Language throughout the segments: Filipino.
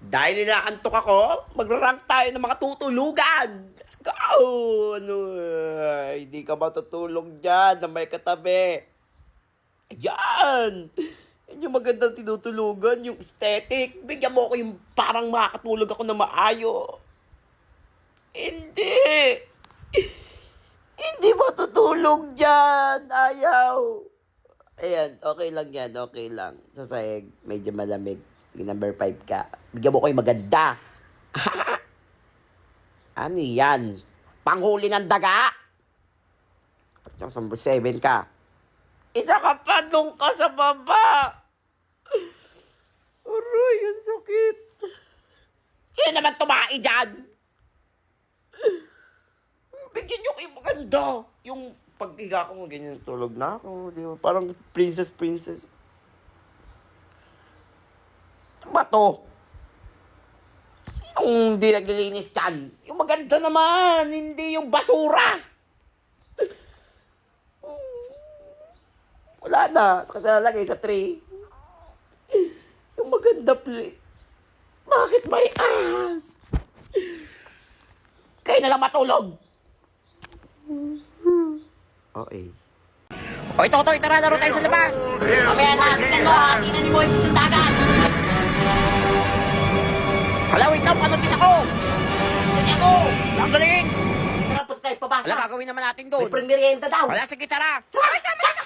Dahil inaantok ako, magra-rank tayo ng mga tutulugan. Let's go! Ano, hindi ka matutulog dyan na may katabi. Ayan! Yan yung magandang tinutulugan, yung aesthetic. Bigyan mo ako yung parang makakatulog ako na maayo. Hindi! Hindi matutulog dyan! Ayaw! Ayan, okay lang yan, okay lang. Sa sahig, medyo malamig. Sige, number 5 ka. Bigyan mo ko yung maganda. Ano yan? Panghuli ng daga? At yung number 7 ka. Isa ka pa nung ka sa baba. Aray, ang sakit. Sino naman tumae dyan? Bigyan nyo kayo maganda. Yung paghiga ko, ganyan tulog na ako. Di ba? Parang princess. Ano ba to? Sinong hindi naglilinis yan? Yung maganda naman, hindi yung basura. Wala na. Kasi nalagay sa tray. Yung maganda play. Bakit may ahas? Kayo na lang matulog. Okay. O ito, tara, laro tayo sa labas. Mamaya na, tingnan mo, hatinan ni Moises yung dagat. Hala, wait lang, panotin ako. Panotin ako. Ang galing. Tara, punta tayo pabasa. Hala, gagawin naman natin doon. May pre-merienda daw. Hala, sige, tara. Ay, tama ako.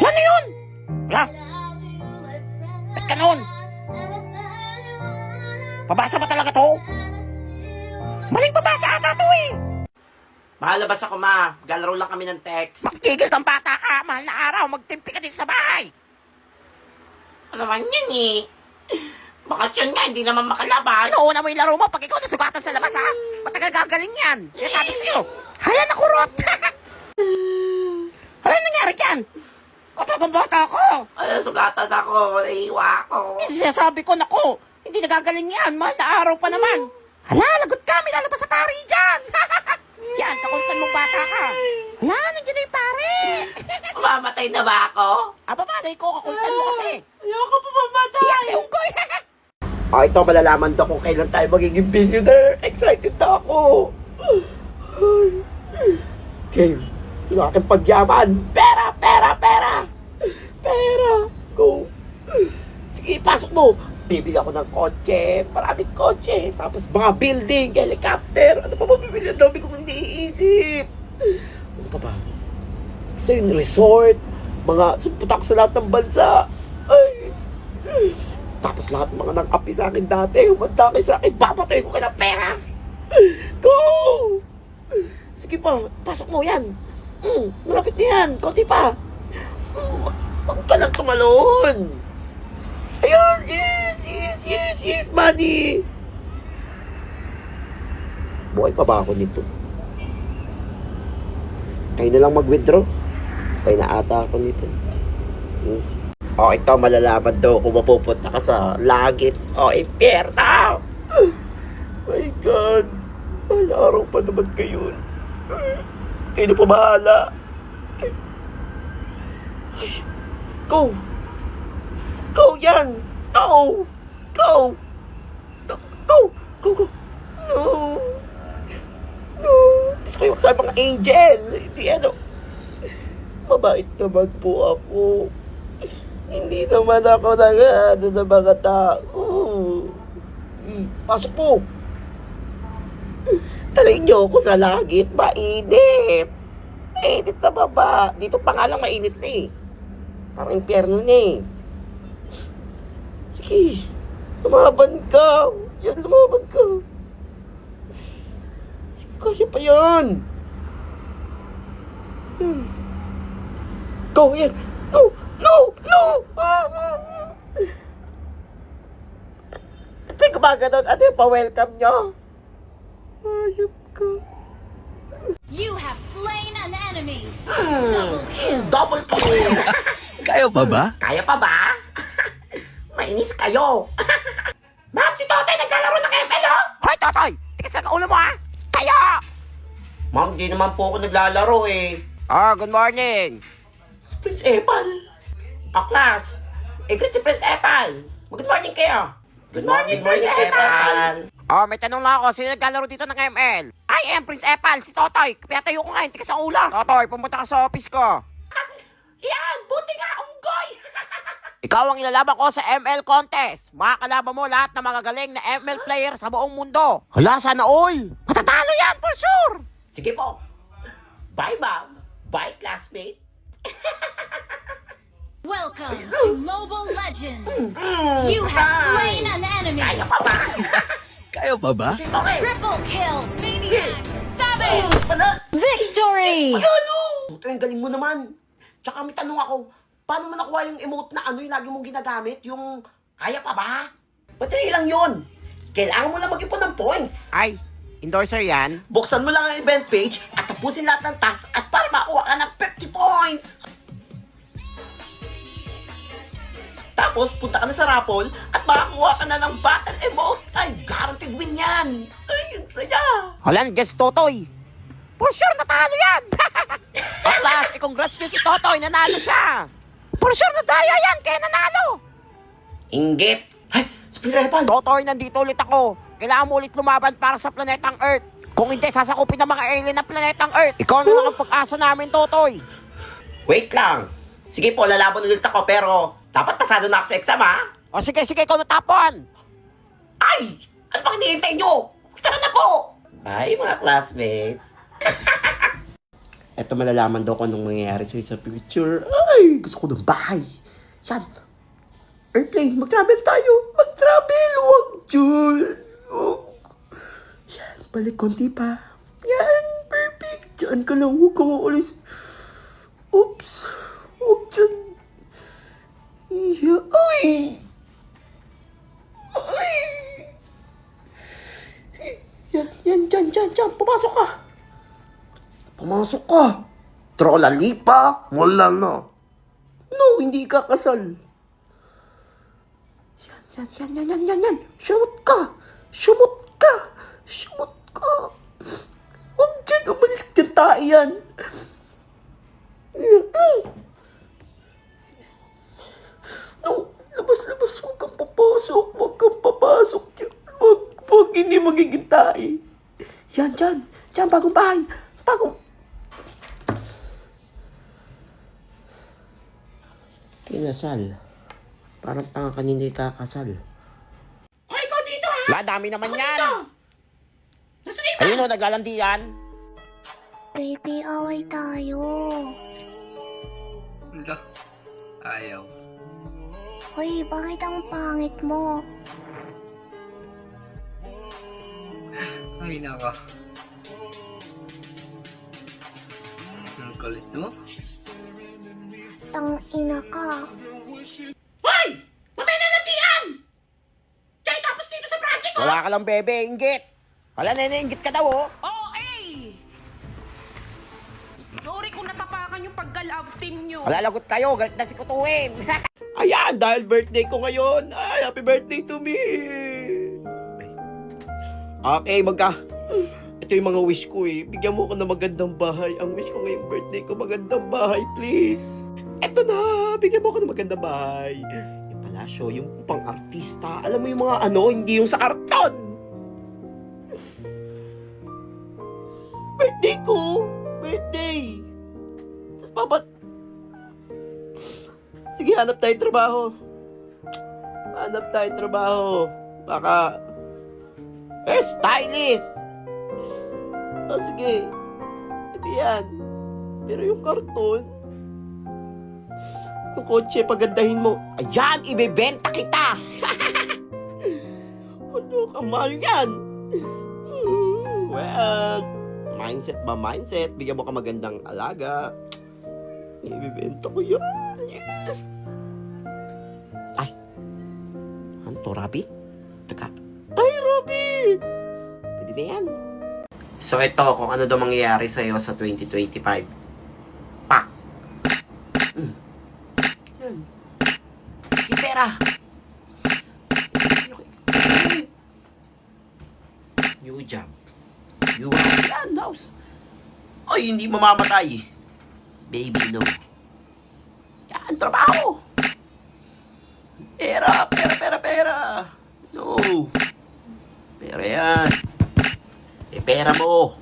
Ano yun? Hala. Ba't ka noon? Pabasa ba talaga to? Maling pabasa ata to eh. Mahalabas ako, ma. Galaro lang kami ng text. Magtigil kang bata ka. Mahal na araw. Magtimpi ka din sa bahay. Ano naman yan eh. Bakasyon nga, hindi naman makalabas. Inuuna mo yung laro mo pag ikaw nasugatan sa labas ha. Matagal gagaling yan. Kaya sabi sa'yo, hala nakurot. Hala nangyari dyan? Kapag ang bata ko. Ay, sugatan ako. Naiiwa ako. Hindi sinasabi ko, naku. Hindi nagagaling yan. Mahal na araw pa naman. Hala, lagot ka. May lalabas sa pari dyan. Yan, kakultan mong bata ka. Hala, nandiyan na yung pare. Mamatay na ba ako? Malay ko, kakultan mo kasi. Ayoko pa mamatay. Iyak si Unggoy. Ito, malalaman to kung kailan tayo magiging billionaire. Excited na ako. Game. Sino aking pagyaman? Pera. Go. Sige, pasok mo. Bibili ako ng kotse, maraming kotse, tapos mga building, helicopter. Ano pa mabibili? Ang dami kong hindi iisip. Ano pa ba? Gusto yung resort, mga putak sa lahat ng bansa. Ay. Tapos lahat ng mga nang-api sa akin dati, humanda kayo sa akin, papatoy ko kayo ng pera. Go! Sige pa, pasok mo yan. Malapit na yan, konti pa. Huwag ka lang tumalon. Ayun, yes, money. Buhay pa ba ako nito? Kayo na lang mag-withdraw. Kayo na ata ako nito. O, ito, malalaman daw kung mapupunta ka sa langit o impyerno. My God. Mahal araw pa naman kayo. Kayo na pa bahala. Ay, go. Go yan! No! Go! Go! No! Gusto ko yung sa mga angel. Hindi ano. Mabait naman po ako. Hindi naman ako ano na mga tao. Pasok po. Talay niyo ako sa langit. Mainit. Mainit sa baba. Dito pa nga lang mainit na eh. Parang impyerno na eh. Sige, lumaban ka. Yan, lumaban ka. Sige, kaya pa yan. Go, yan. No! Pwede ka ba ganun? Ano yung pa-welcome nyo? Ayop ka. You have slain an enemy. Double kill. Kaya pa ba? Kaya pa ba? Mainis kayo. Ma'am, si Totoy naglalaro ng ML, oh! Hoy, Totoy! Tikas sa ulo mo, ha? Kayo! Ma'am, di naman po ako naglalaro, eh. Good morning. Prince Epal. Class. Greet si Prince Epal. Good morning kayo. Good morning, Prince Epal. Oh, may tanong lang ako. Sino naglalaro dito ng ML? I am Prince Epal, si Totoy. Kaya tayo ko ngayon, tikas ang ulo. Totoy, pumunta ka sa office ko. Yan, buti nga, unggoy. Ikaw ang ilalaban ko sa ML contest. Makakalaban mo lahat ng magagaling na ML player sa buong mundo. Hala, sana all. Matatalo yan, for sure. Sige po. Bye, ma'am. Bye, classmate. Welcome to Mobile Legends. You have slain an enemy. Kaya pa ba? Kayo ba ba? Okay. Triple kill, Maniac. Savage. Victory! Victory. Panalo! Ito yung galing mo naman. Tsaka may tanong ako, paano mo nakuha yung emote na ano yung lagi mong ginagamit? Yung, kaya pa ba? Battery lang yun. Kailangan mo lang mag-ipon ng points. Ay, endorser yan. Buksan mo lang ang event page at tapusin lahat ng task at para makuha ka ng 50 points. Tapos, punta ka na sa raffle at makakuha ka na ng battle emote. Ay, guaranteed win yan. Ay, ang saya. Hala, guess Totoy. For sure, natalo yan. Atlas, i-congrats nyo si Totoy, nanalo siya. For sure, nadaya yan, kaya nanalo. Inggit. Ay, Prince Epal. Totoy, nandito ulit ako. Kailangan mo ulit lumaban para sa planetang Earth. Kung hindi, sasakupin ng mga alien na planetang Earth. Ikaw na lang ang pag-asa namin, Totoy. Wait lang. Sige po, lalaban ulit ako pero dapat pasado na ako sa exam, ha? O sige, ikaw natapon. Ay! Ano bang hinihintay nyo? Tara na po! Bye, mga classmates. Eto, malalaman daw ko anong mangyayari sa'yo sa future. Ay, gusto ko ng bahay. Yan. Airplane, mag-travel tayo. Mag-travel, huwag, Jul. Yan, balik konti pa. Yan, perfect. Diyan ka lang, huwag kang uulis. Oops. Huwag dyan. Yeah. Ay! Ay! Yan. Pumasok ka. Pumasok ka. Trolalipa. Wala na. No, hindi ka kasal. Yan. Sumot ka. Huwag dyan. Umalis ka dyan, tayo yan. No, labas. Huwag kang papasok. Huwag, hindi magiging tayo. Yan, bagong bahay. Kinasal. Parang tanga kanina kakasal. Hoy, ikaw dito, ha? La, dami naman yan. Ayun o, naglalandi yan. Baby, away tayo. Wala. Ayaw. Hoy, bakit ang pangit mo? Ay, naka. Ang kalis mo? Tang-ina ka. Hoy! Mamaya na latian! Tsaka tapos dito sa project, oh! Wala ka lang, bebe, inggit. Wala, nene-inggit ka daw, oh. Oo, eh! Sorry kung natapakan yung pagka-love team nyo. Wala, lagot kayo, galit na si Kutuin. Ayan, dahil birthday ko ngayon. Ay, happy birthday to me! Okay, ito yung mga wish ko eh. Bigyan mo ko ng magandang bahay. Ang wish ko ngayong birthday ko, magandang bahay, please. Eto na, bigyan mo ko ng magandang bahay. Yung palasyo, yung pang-artista. Alam mo yung mga hindi yung sa karton. Birthday ko! Birthday! Tapos sige, hanap tayo trabaho. Baka hairstylist. Sige. Ito yan. Pero yung karton, yung kotse, pagandahin mo. Ayan, ibebenta kita. Ano ka, mahal yan. Well, mindset. Bigyan mo ka magandang alaga. Ibebenta ko yan. Yes. Ay. Ano to, rabbit? Teka. Ay, rabbit! Pwede na yan. So, ito, kung ano daw mangyayari sa'yo sa 2025. Pak! Yan. Yung pera! New job. New house. Yan, house. Ay, hindi mamamatay. Baby, no. Ang trabaho. Pera, pera, pera, pera. No. Pera yan. Pera mo.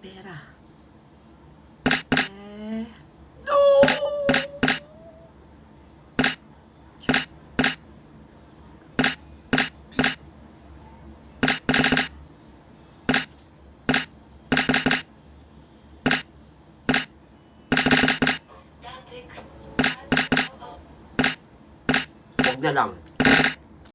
Pera. No. Huwag na lang.